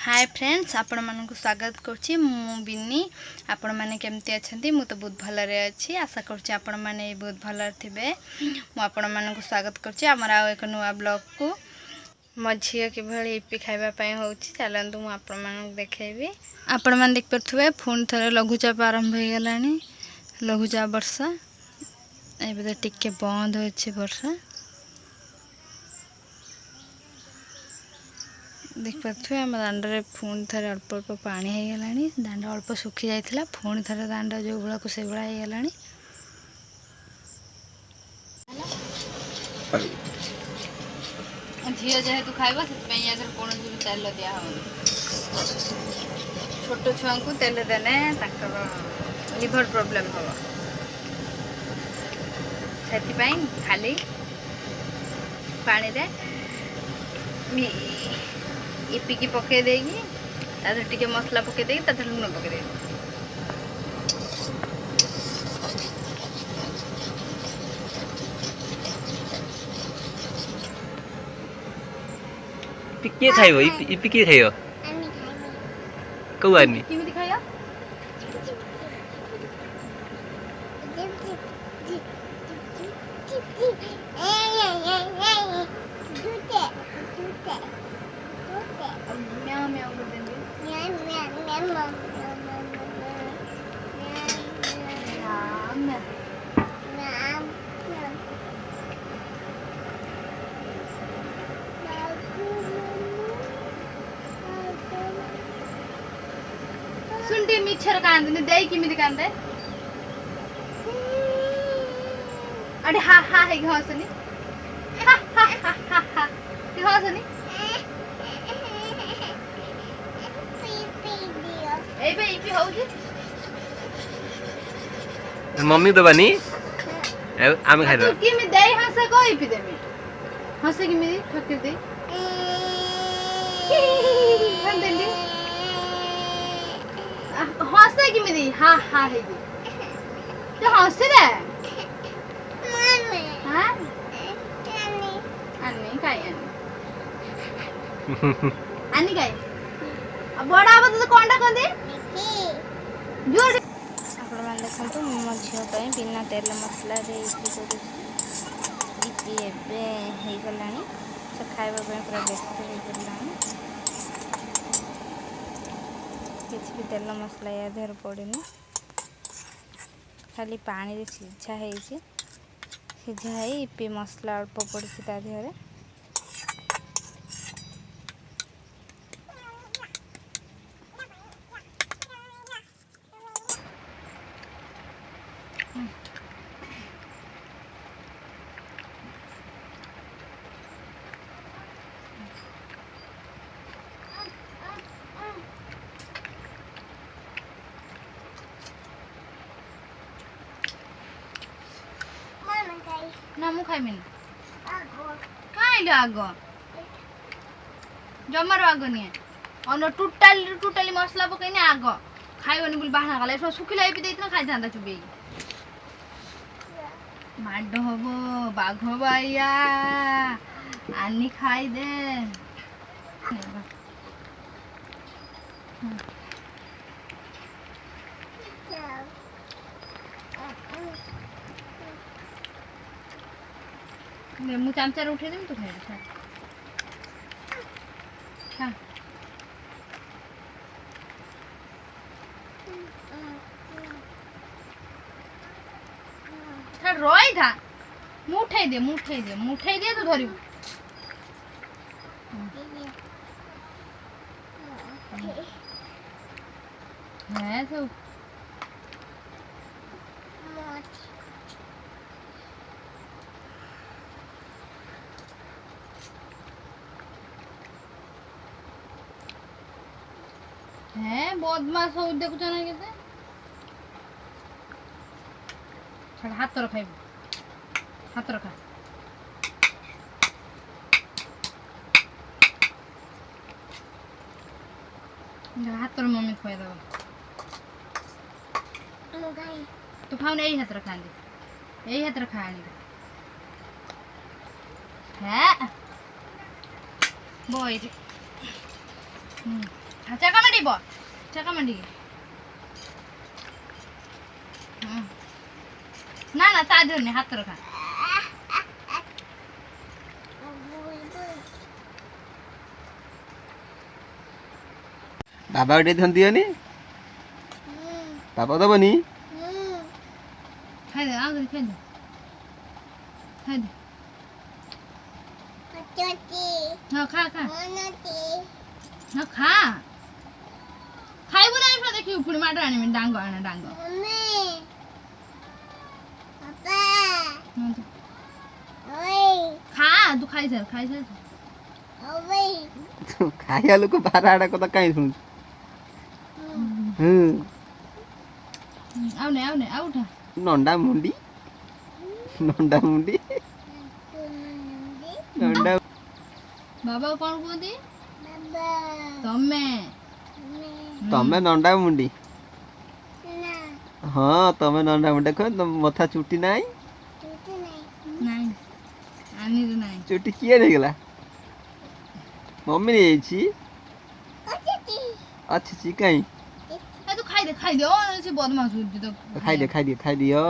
Hi friends, आपण मानक स्वागत करछि मु बिन्नी। आपण माने केमती अछंती? मु तो बहुत भल रे अछि। आशा करछि आपण माने बहुत भल थिबे। मु आपण मानक स्वागत करछि हमरा एक नुवा ब्लॉग को। मो झियो के भली इपी खाइबा पय होछि। चलंतु मु आपण मानक देखेबी। आपण मान देख परथुबे फोन थरे लघुचाप आरंभ हो गेलानी। लघुचाप वर्षा एबे टिके बंद होछि वर्षा। देख पारे आम दाण्डे पुणी थे अल्प अल्प पानी हो गलानी। दाण्ड अल्प सुखी जाता पुणी थे दाण्ड जो भाया को से भाया हो गलानी। झील जेहेतु खाइबा से कौन तेल दिया छोट छुआ को तेल देने लिभर प्रॉब्लम हम से खाली पानी रे इपिकी पके देगी ताधर टिके मसला पके देगी ताधर लुण पके देगी। टिके खाइबो इपि के खाइयो कौ आनी किमिति खाइयो म्याऊ म्याऊ कर देंगे सुंडी मिक्सर कांदे दे किमिति कांदे अरे हा हा हे घसनी हा हा हा हा हा ते घसनी ए बे इपी होउजी मम्मी तो बनी आमे खाइ तू किमि दे हसे को इपी देमी हसे किमि ठके दे हम देली हसे किमि हा हा हे दे तो हसे दे मम्मी हां अन्नी काय अन्नी काय अब बड़ा अब तो कोंडा कर दे जोर आपण मान देखंतु मो झियो पय बिना तेल मसला रे इपी करू इपी एबे हे गलानी से खाइबा पय पूरा व्यस्त हो गलानी। किछ भी तेल मसला या देर पड़ेनी खाली पानी रे सिझा हेछि सिझा हे इपी मसला अल्प पड़छि ता देहरे ना मु खाइमिन काइले आगो जमर आगो नि अन टोटली मसला पकैनी आगो खाइबनी बोल बाहना गला सब सुखिला इपि देइतना खाइ जांदा चुबे माड होबो बाघ बाइया आनी खाइ दे मु चमचा उठे देम तो खाइ खा खा रोई था मुठे दे तो धरिबो है तो है बदमाश हो देखु ना केते छड़ हाथ रखाई हाथ रखा हाथ मम्मी खुआ दबा तो खाओ यही हाथ रखा यही हाथ रखा है बोई ଚାକା ମାଡ଼ିବ ଚାକା ମାଡ଼ିକି ନା ନା ତା ଦେହରେ ହାତର ଖା ବାବା ଗୋଟେ ଦିଅନି ବାବା ଦବନି ଖାଇଦେ ଆଉ ଖାଇଦେ ଖାଇଦେ ହଁ ଖା ଖା ହଁ ଖା ଖାଇବୁ ନାହିଁ ଦେଖିବୁ ପୁଣି ମାଡ଼ ଆଣିବି ଡାଙ୍ଗ ଆଣ ଡାଙ୍ଗ ଖା ତୁ ଖାଇସାର ଖାଇସାର ଖାଇବା ଲୋକ ବାର ଆଡା କଥା କାହିଁ ଶୁଣୁଛୁ ଆଉ ନେ ଆଉ ଉଠା ନଣ୍ଡା ମୁଣ୍ଡି ନଣ୍ଡା ମୁଣ୍ଡି ନଣ୍ଡା ବାବା କଣ କୁହନ୍ତି ତମେ ତମେ ନଣ୍ଡା ମୁଣ୍ଡି ହଁ ତମେ ନଣ୍ଡା ମୁଣ୍ଡି ଦେଖ ମଥା ଚୁଟି ନାହିଁ ନାଇଁ ଆନିର ନାଇଁ ଚୁଟି କିଏ ନେଇଗଲା ମମ୍ମି ନେଇଯାଇଛି ଅଛି କାଇଁ ତୁ ଖାଇଦେ ଓ ସେ ବଦମାସ ଖାଇଦିଅ